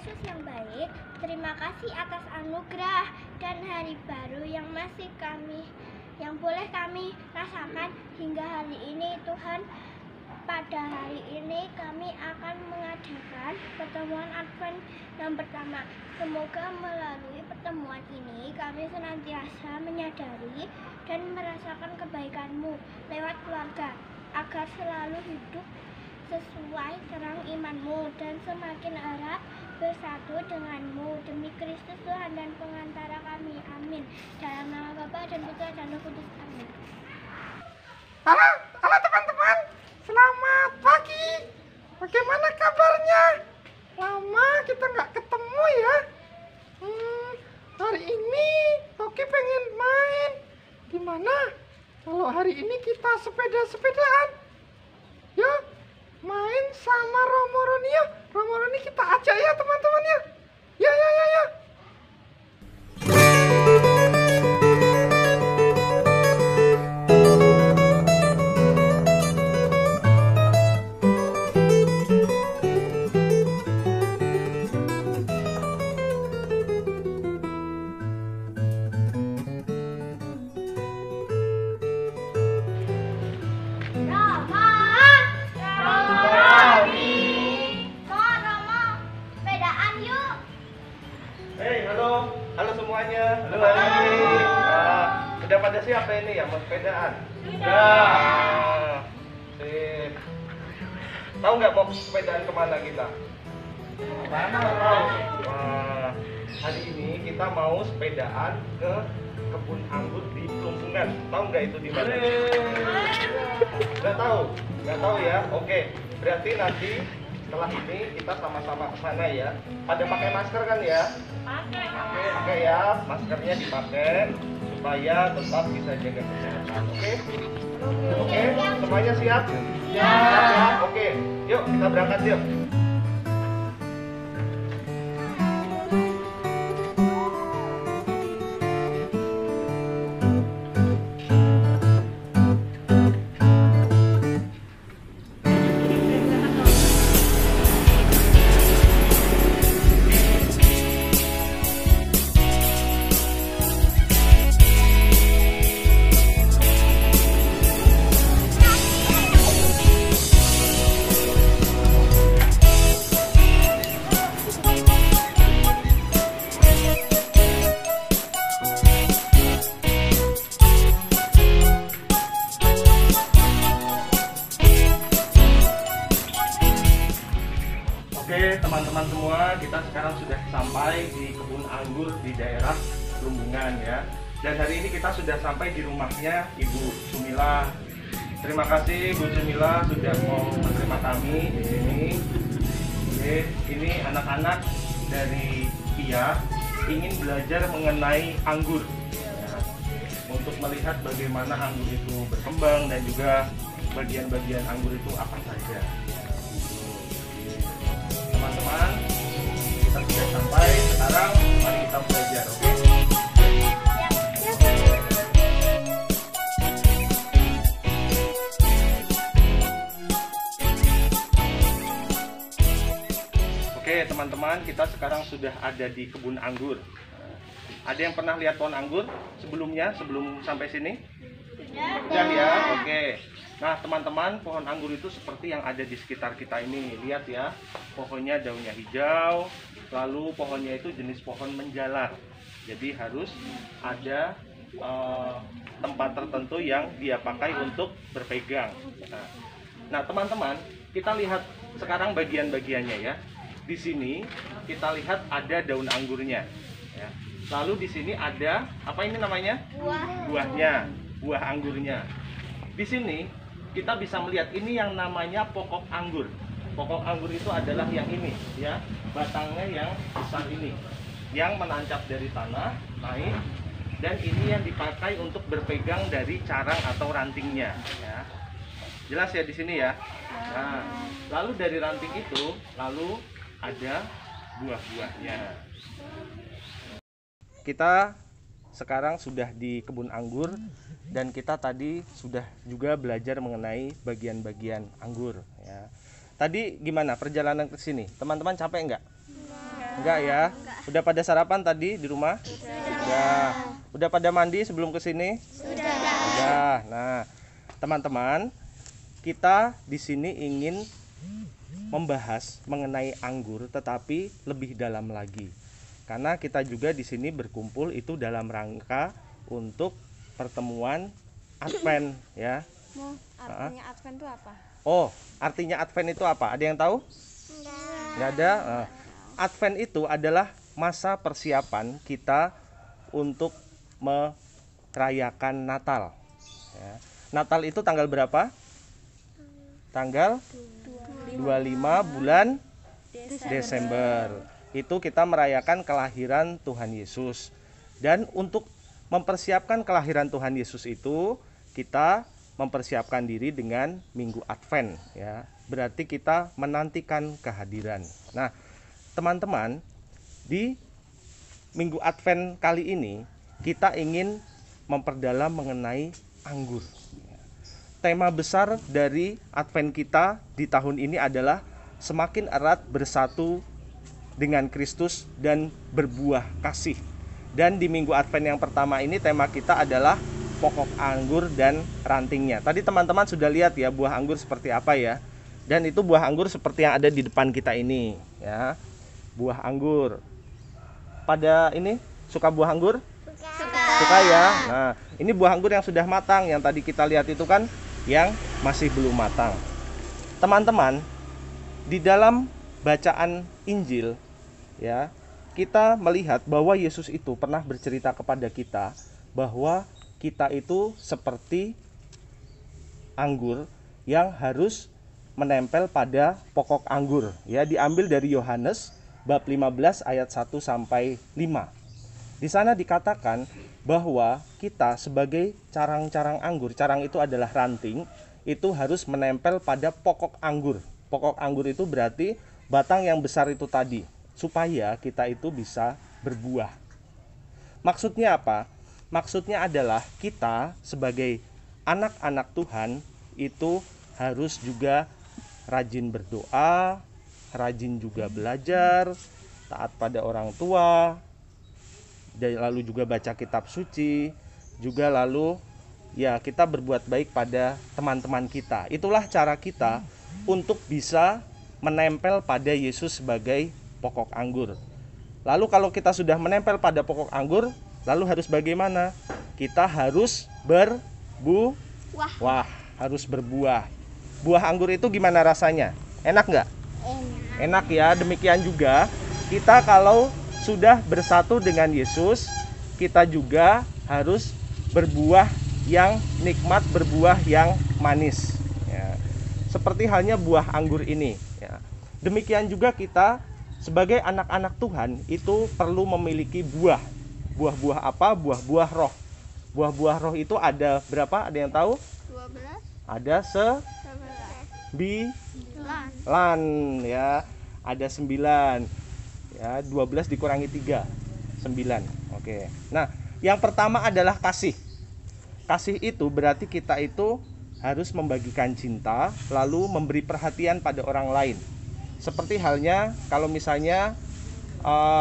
Yesus yang baik, terima kasih atas anugerah dan hari baru yang boleh kami rasakan hingga hari ini. Tuhan, pada hari ini kami akan mengadakan pertemuan Advent yang pertama. Semoga melalui pertemuan ini kami senantiasa menyadari dan merasakan kebaikan-Mu lewat keluarga, agar selalu hidup sesuai terang iman-Mu dan semakin erat bersatu dengan-Mu, demi Kristus Tuhan dan pengantara kami. Amin. Dalam nama Bapa dan Putra dan Roh Kudus. Amin. Halo teman-teman, selamat pagi. Bagaimana kabarnya? Lama kita nggak ketemu ya. Hari ini Toki pengen main. Gimana kalau hari ini kita sepeda-sepedaan? Yuk, main sama Romo Roni ya. Romo Roni kita ajak ya teman-teman ya. Ya. Halo semuanya. Halo. Udah pada siapa ini ya mau sepedaan? Sudah. Sip. Tahu nggak mau sepedaan kemana kita? Mana tahu? Hari ini kita mau sepedaan ke kebun anggur di Plumpungan. Tahu nggak itu di mana? Nggak tahu? Nggak tahu ya? Oke. Berarti nanti setelah ini kita sama-sama ke sana ya. Pada pakai masker kan ya? Pakai ya, maskernya dipakai supaya tetap bisa jaga kesehatan. Oke, semuanya siap? Siap. Oke, yuk kita berangkat yuk. Oke teman-teman semua, kita sekarang sudah sampai di kebun anggur di daerah Plumpungan ya. Dan hari ini kita sudah sampai di rumahnya Ibu Sumila. Terima kasih Bu Sumila sudah mau menerima kami di sini. Oke, ini anak-anak dari Pia ingin belajar mengenai anggur ya, untuk melihat bagaimana anggur itu berkembang dan juga bagian-bagian anggur itu apa saja. Teman-teman, kita sudah sampai. Sekarang mari kita belajar, oke? Oke teman-teman, kita sekarang sudah ada di kebun anggur. Ada yang pernah lihat pohon anggur sebelumnya, sebelum sampai sini? Sudah ya, oke. Nah teman-teman, pohon anggur itu seperti yang ada di sekitar kita ini. Lihat ya, pohonnya daunnya hijau. Lalu pohonnya itu jenis pohon menjalar. Jadi harus ada tempat tertentu yang dia pakai untuk berpegang. Nah teman-teman, kita lihat sekarang bagian-bagiannya ya. Di sini kita lihat ada daun anggurnya ya. Lalu di sini ada apa ini namanya? Buahnya, buah anggurnya. Di sini kita bisa melihat ini yang namanya pokok anggur. Pokok anggur itu adalah yang ini ya, batangnya yang besar ini, yang menancap dari tanah naik, dan ini yang dipakai untuk berpegang dari carang atau rantingnya ya. Jelas ya di sini ya. Nah, lalu dari ranting itu lalu ada buah-buahnya. Kita sekarang sudah di kebun anggur dan kita tadi sudah juga belajar mengenai bagian-bagian anggur ya. Tadi gimana perjalanan ke sini? Teman-teman capek nggak? Enggak ya? Udah pada sarapan tadi di rumah? Sudah. Udah pada mandi sebelum ke sini? Sudah. Nah, teman-teman, kita di sini ingin membahas mengenai anggur, tetapi lebih dalam lagi. Karena kita juga di sini berkumpul itu dalam rangka untuk pertemuan Advent, ya. Artinya Advent itu apa? Oh, artinya Advent itu apa? Ada yang tahu? Nggak ada. Advent itu adalah masa persiapan kita untuk merayakan Natal. Ya. Natal itu tanggal berapa? Tanggal 25 bulan Desember. Itu kita merayakan kelahiran Tuhan Yesus. Dan untuk mempersiapkan kelahiran Tuhan Yesus itu, kita mempersiapkan diri dengan Minggu Advent, ya. Berarti kita menantikan kehadiran. Nah, teman-teman, di Minggu Advent kali ini kita ingin memperdalam mengenai anggur. Tema besar dari Advent kita di tahun ini adalah semakin erat bersatu dengan Kristus dan berbuah kasih. Dan di Minggu Advent yang pertama ini tema kita adalah pokok anggur dan rantingnya. Tadi teman-teman sudah lihat ya buah anggur seperti apa ya. Dan itu buah anggur seperti yang ada di depan kita ini, ya. Buah anggur. Pada ini suka buah anggur? Suka ya. Nah, ini buah anggur yang sudah matang. Yang tadi kita lihat itu kan yang masih belum matang. Teman-teman, di dalam bacaan Injil, ya, kita melihat bahwa Yesus itu pernah bercerita kepada kita bahwa kita itu seperti anggur yang harus menempel pada pokok anggur, ya. Diambil dari Yohanes bab 15 ayat 1 sampai 5. Di sana dikatakan bahwa kita sebagai carang-carang anggur, carang itu adalah ranting, itu harus menempel pada pokok anggur. Pokok anggur itu berarti batang yang besar itu tadi, supaya kita itu bisa berbuah. Maksudnya apa? Maksudnya adalah kita sebagai anak-anak Tuhan itu harus juga rajin berdoa, rajin juga belajar, taat pada orang tua, dan lalu juga baca kitab suci, juga lalu ya kita berbuat baik pada teman-teman kita. Itulah cara kita untuk bisa menempel pada Yesus sebagai pokok anggur. Lalu kalau kita sudah menempel pada pokok anggur, lalu harus bagaimana? Kita harus harus berbuah. Buah anggur itu gimana rasanya? Enak nggak? Enak ya. Demikian juga kita kalau sudah bersatu dengan Yesus, kita juga harus berbuah yang nikmat, berbuah yang manis, ya. Seperti halnya buah anggur ini, ya. Demikian juga kita sebagai anak-anak Tuhan itu perlu memiliki buah. Buah-buah apa? Buah-buah roh. Buah-buah roh itu ada berapa? Ada yang tahu? 12. Ada 9, ya. Ada 9. Ya, 12 dikurangi 3, 9. Oke. Nah, yang pertama adalah kasih. Kasih itu berarti kita itu harus membagikan cinta, lalu memberi perhatian pada orang lain. Seperti halnya kalau misalnya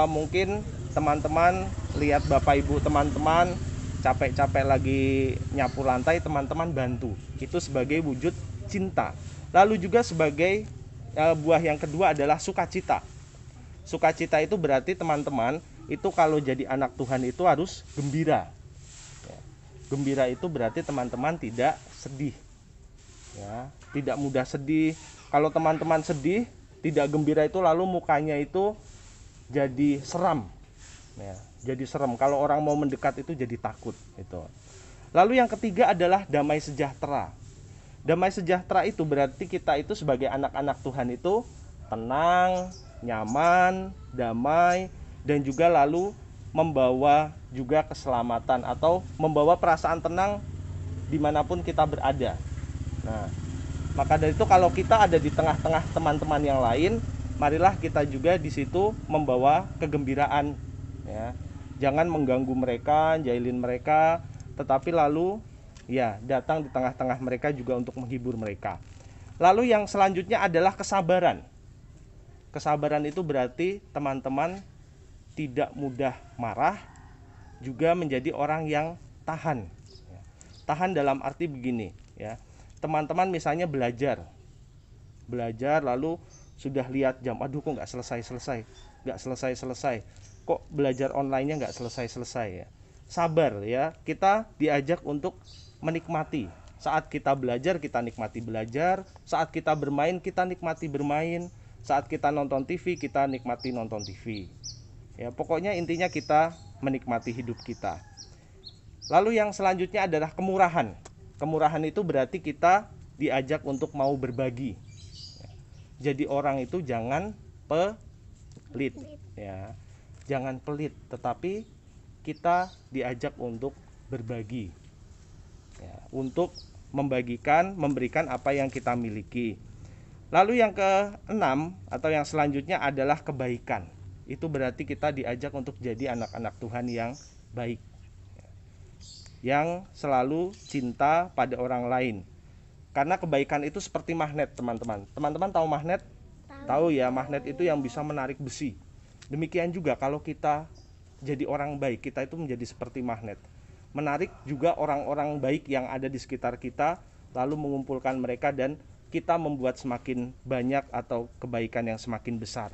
mungkin teman-teman lihat bapak ibu teman-teman capek-capek lagi nyapu lantai, teman-teman bantu. Itu sebagai wujud cinta. Lalu juga sebagai buah yang kedua adalah sukacita. Sukacita itu berarti teman-teman itu kalau jadi anak Tuhan itu harus gembira. Gembira itu berarti teman-teman tidak sedih, ya, tidak mudah sedih. Kalau teman-teman sedih, tidak gembira itu lalu mukanya itu jadi seram, ya, jadi serem. Kalau orang mau mendekat itu jadi takut. Itu. Lalu yang ketiga adalah damai sejahtera. Damai sejahtera itu berarti kita itu sebagai anak-anak Tuhan itu tenang, nyaman, damai, dan juga lalu membawa juga keselamatan atau membawa perasaan tenang dimanapun kita berada. Nah, maka dari itu kalau kita ada di tengah-tengah teman-teman yang lain, marilah kita juga di situ membawa kegembiraan, ya. Jangan mengganggu mereka, jahilin mereka, tetapi lalu ya datang di tengah-tengah mereka juga untuk menghibur mereka. Lalu yang selanjutnya adalah kesabaran. Kesabaran itu berarti teman-teman tidak mudah marah, juga menjadi orang yang tahan. Tahan dalam arti begini, ya. Teman-teman misalnya belajar lalu sudah lihat jam, aduh kok nggak selesai, kok belajar online-nya nggak selesai ya. Sabar ya, kita diajak untuk menikmati. Saat kita belajar, kita nikmati belajar. Saat kita bermain, kita nikmati bermain. Saat kita nonton TV, kita nikmati nonton TV. Ya, pokoknya intinya kita menikmati hidup kita. Lalu yang selanjutnya adalah kemurahan. Kemurahan itu berarti kita diajak untuk mau berbagi. Jadi orang itu jangan pelit, ya. Jangan pelit, tetapi kita diajak untuk berbagi. Ya, untuk memberikan apa yang kita miliki. Lalu yang keenam atau yang selanjutnya adalah kebaikan. Itu berarti kita diajak untuk jadi anak-anak Tuhan yang baik, yang selalu cinta pada orang lain. Karena kebaikan itu seperti magnet, teman-teman. Teman-teman tahu magnet? Tahu ya, magnet itu yang bisa menarik besi. Demikian juga kalau kita jadi orang baik, kita itu menjadi seperti magnet. Menarik juga orang-orang baik yang ada di sekitar kita, lalu mengumpulkan mereka dan kita membuat semakin banyak atau kebaikan yang semakin besar.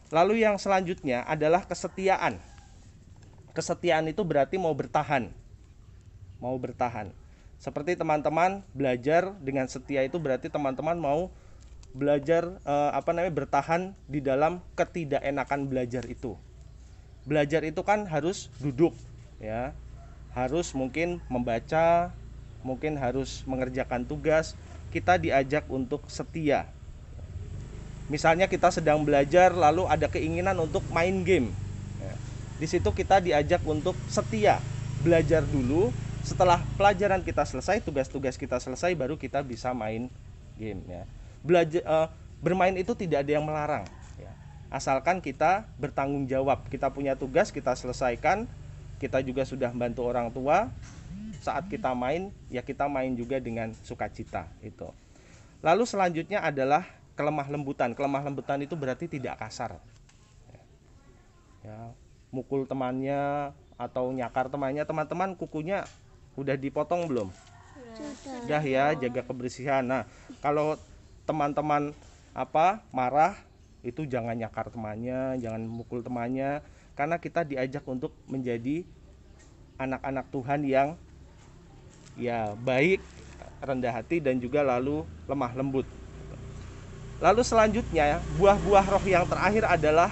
Lalu yang selanjutnya adalah kesetiaan. Kesetiaan itu berarti mau bertahan. Mau bertahan. Seperti teman-teman belajar dengan setia itu berarti teman-teman mau belajar bertahan di dalam ketidakenakan belajar itu. Belajar itu kan harus duduk, ya. Harus mungkin membaca, mungkin harus mengerjakan tugas. Kita diajak untuk setia. Misalnya kita sedang belajar lalu ada keinginan untuk main game. Ya. Di situ kita diajak untuk setia. Belajar dulu, setelah pelajaran kita selesai, tugas-tugas kita selesai, baru kita bisa main game. Ya. Bermain itu tidak ada yang melarang. Ya. Asalkan kita bertanggung jawab. Kita punya tugas, kita selesaikan. Kita juga sudah membantu orang tua. Saat kita main, ya kita main juga dengan sukacita itu. Lalu selanjutnya adalah kelemah lembutan. Kelemah lembutan itu berarti tidak kasar. Ya, mukul temannya atau nyakar temannya. Teman-teman, kukunya udah dipotong belum? Sudah ya, jaga kebersihan. Nah, kalau teman-teman marah, itu jangan nyakar temannya, jangan mukul temannya, karena kita diajak untuk menjadi anak-anak Tuhan yang ya baik, rendah hati, dan juga lalu lemah lembut. Lalu selanjutnya, buah-buah roh yang terakhir adalah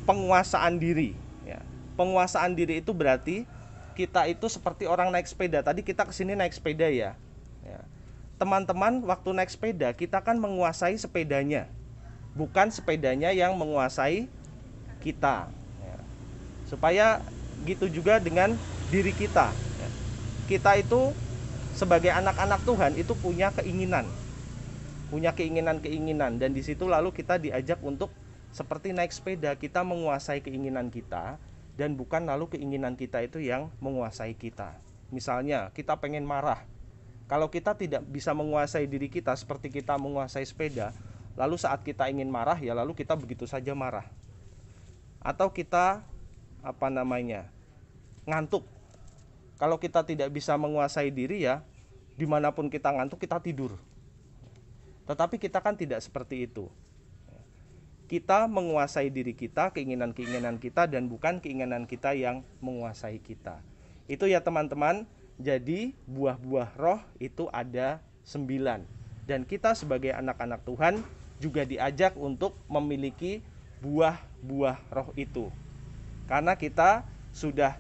penguasaan diri. Ya. Penguasaan diri itu berarti kita itu seperti orang naik sepeda. Tadi kita kesini naik sepeda ya. Teman-teman, waktu naik sepeda kita kan menguasai sepedanya, bukan sepedanya yang menguasai kita. Ya. Supaya gitu juga dengan diri kita. Ya. Kita itu sebagai anak-anak Tuhan itu punya keinginan, dan di situ lalu kita diajak untuk seperti naik sepeda, kita menguasai keinginan kita dan bukan lalu keinginan kita itu yang menguasai kita. Misalnya kita pengen marah, kalau kita tidak bisa menguasai diri kita seperti kita menguasai sepeda, lalu saat kita ingin marah ya lalu kita begitu saja marah. Atau kita ngantuk. Kalau kita tidak bisa menguasai diri ya, dimanapun kita ngantuk kita tidur. Tetapi kita kan tidak seperti itu. Kita menguasai diri kita, keinginan-keinginan kita, dan bukan keinginan kita yang menguasai kita. Itu ya teman-teman. Jadi buah-buah roh itu ada 9. Dan kita sebagai anak-anak Tuhan juga diajak untuk memiliki buah-buah roh itu. Karena kita sudah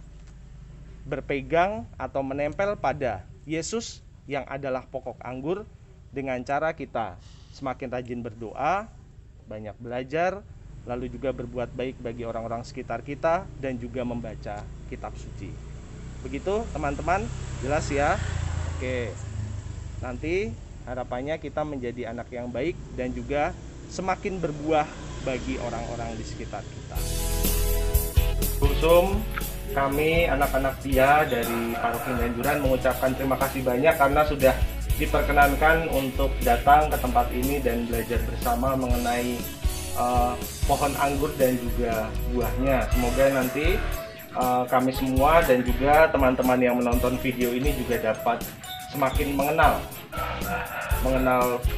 berpegang atau menempel pada Yesus yang adalah pokok anggur, dengan cara kita semakin rajin berdoa, banyak belajar, lalu juga berbuat baik bagi orang-orang sekitar kita, dan juga membaca kitab suci. Begitu teman-teman, jelas ya? Oke, nanti harapannya kita menjadi anak yang baik dan juga semakin berbuah bagi orang-orang di sekitar kita. Busum, kami anak-anak Tia dari Paroki Ganjuran mengucapkan terima kasih banyak karena sudah diperkenankan untuk datang ke tempat ini dan belajar bersama mengenai pohon anggur dan juga buahnya. Semoga nanti kami semua dan juga teman-teman yang menonton video ini juga dapat semakin mengenal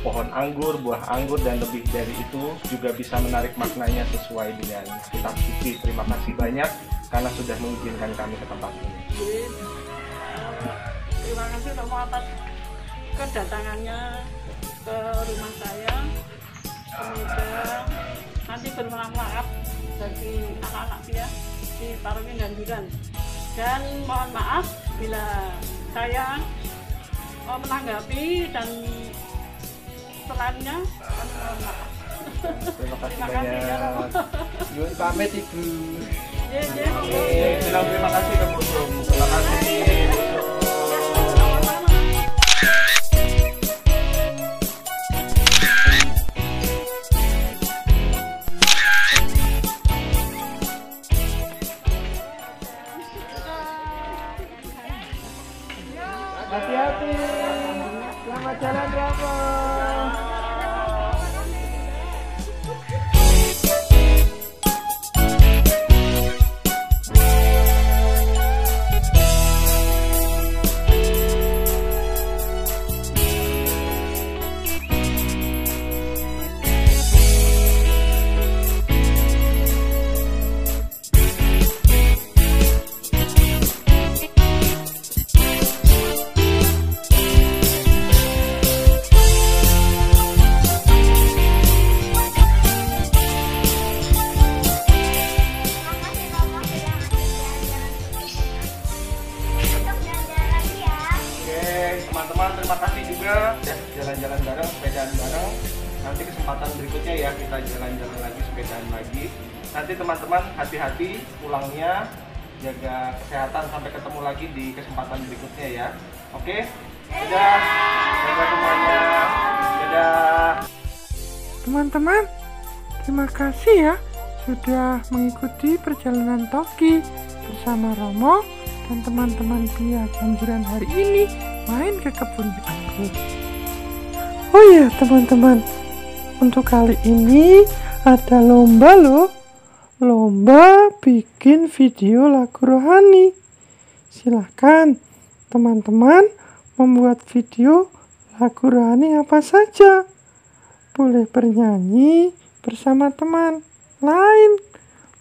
pohon anggur, buah anggur, dan lebih dari itu juga bisa menarik maknanya sesuai dengan kitab suci. Terima kasih banyak karena sudah mengizinkan kami ke tempat ini. Terima kasih Romo atas kedatangannya ke rumah saya. Semoga nanti bermanfaat bagi anak-anak dia di Parungin dan Bidan. Dan mohon maaf bila saya menanggapi dan selainnya, mohon maaf. Terima kasih Terima kasih ya, Romo. banyak. Yuk pamit Ibu. Terima Terima kasih Kamu. Terima kasih. Hati-hati. Selamat jalan Romo. Teman-teman, terima kasih juga ya, jalan-jalan bareng, sepedaan bareng. Nanti kesempatan berikutnya ya kita jalan-jalan lagi, sepedaan lagi. Nanti teman-teman hati-hati pulangnya, jaga kesehatan, sampai ketemu lagi di kesempatan berikutnya ya. Oke? Dadah. Dadah semuanya. Dadah. Teman-teman, terima kasih ya sudah mengikuti perjalanan Toki bersama Romo dan teman-teman Pia Janjuran hari ini main ke kebun anggur. Oh iya teman-teman, untuk kali ini ada lomba loh. Lomba bikin video lagu rohani. Silahkan teman-teman membuat video lagu rohani apa saja. Boleh bernyanyi bersama teman lain,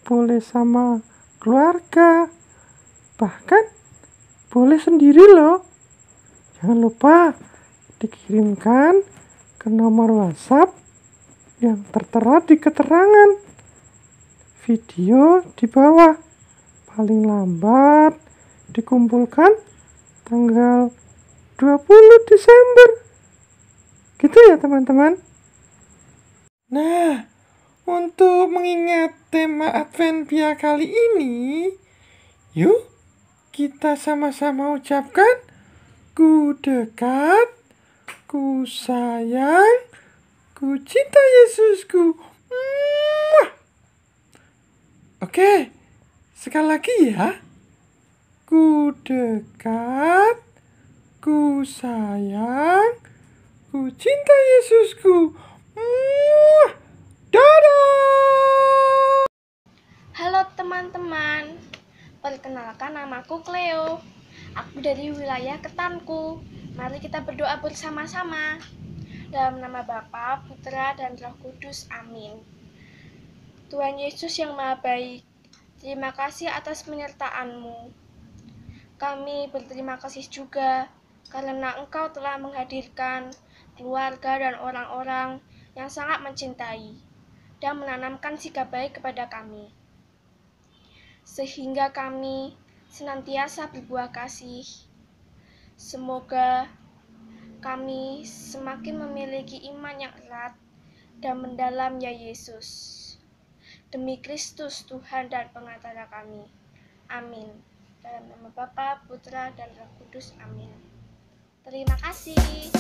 boleh sama keluarga, bahkan boleh sendiri loh. Jangan lupa dikirimkan ke nomor WhatsApp yang tertera di keterangan video di bawah. Paling lambat dikumpulkan tanggal 20 Desember. Gitu ya teman-teman. Nah, untuk mengingat tema Advent Pia kali ini, yuk kita sama-sama ucapkan ku dekat, ku sayang, ku cinta Yesusku. Oke, sekali lagi ya. Ku dekat, ku sayang, ku cinta Yesusku. Dadah! Halo teman-teman, perkenalkan namaku Cleo. Aku dari wilayah Ketanku. Mari kita berdoa bersama-sama. Dalam nama Bapa, Putra, dan Roh Kudus. Amin. Tuhan Yesus yang Maha Baik, terima kasih atas penyertaan-Mu. Kami berterima kasih juga karena Engkau telah menghadirkan keluarga dan orang-orang yang sangat mencintai dan menanamkan sikap baik kepada kami, sehingga kami senantiasa berbuah kasih. Semoga kami semakin memiliki iman yang erat dan mendalam ya Yesus. Demi Kristus Tuhan dan Pengatara kami. Amin. Dalam nama Bapa, Putra, dan Roh Kudus. Amin. Terima kasih.